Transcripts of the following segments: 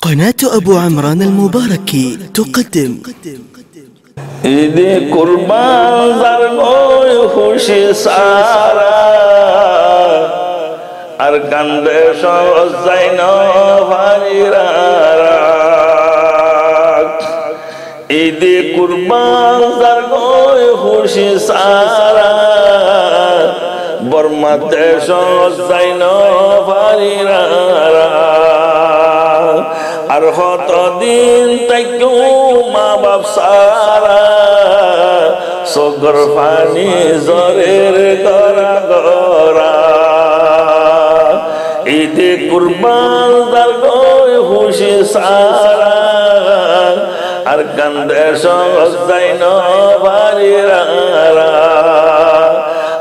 قناة أبو عمران المباركي تقدم ঈদ কুরবান যার গয় খুশি সারা আর কান্দে সজাই ন ভাইরা ঈদ কুরবান যার গয় খুশি সারা বর্মাতে সজাই ন ভাইরা আর কতদিন তাইকো মা বাপ সারা সগর পানি জরের গরা গরা ঈদ কুরবান যার গয় খুশি সারা আর কান্দে সজাই ন ভাইরা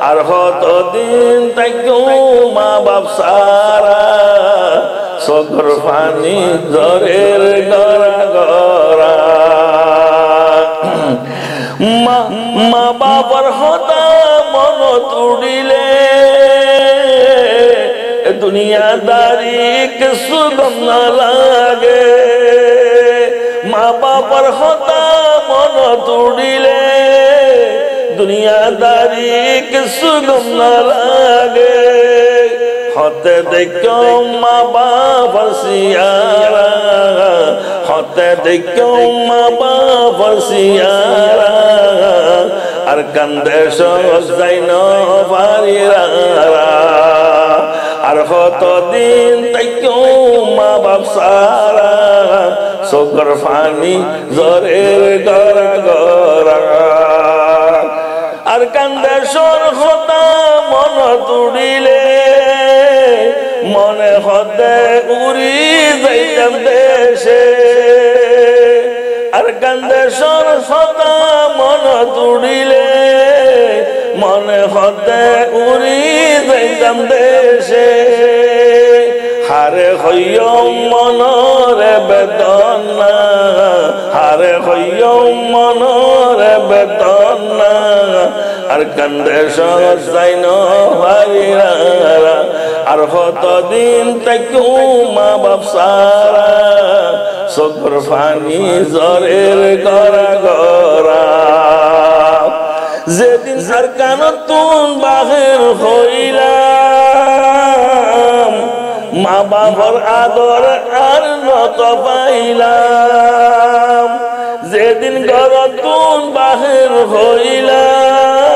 আর কতদিন তাইকো মা বাপ সারা সগর পানি জরের গরা গরা মা বাবার হতা মন তুড়িলে দুনিয়াদারি কিছু গম না লাগে মা বাবার হতা মন তুড়িলে দুনিয়াদারি কিছু গম না লাগে হতে দেখো মা বাবার সিয়ারা হতে দেখো মা বাবার সিয়ারা আর কান্দে সজাই ন ভাইরা আর কতদিন দেখো মা বাপ সারা সগর পানি জরের গরা গরা আর কান্দে সর হতা মন তুড়িলে মনে হতে উড়ি যাইতাম দেশে আর কান্দে সর সদা মন তুড়িলে মনে হতে উড়ি যাইতাম দেশে হারে হইয়ম মনরে বেদনা হারে হইয়ম মনরে বেদনা আর কান্দে সজাই ন ভাইরা আর কতদিন তাইকো মা বাপ সারা সগর পানি জরের গরা গরা যেদিন সরকার নতুন বাহির হইলাম মা বাবার আদর আর নত পাইলাম যেদিন নতুন বাহির হইলাম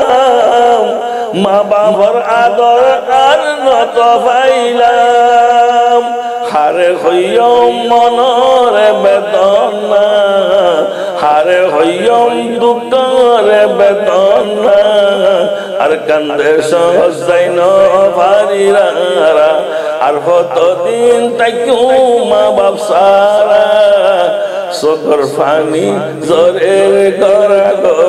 মা বাবার আদর আর নত পাইলাম হারে হইয়ম মনরে বেদনা হারে হইয়ম দুঃখরে বেদনা আর কান্দে সজাই ন ভাইরা আর কতদিন তাইকো মা বাপ সারা সগর পানি জরের গরা গরা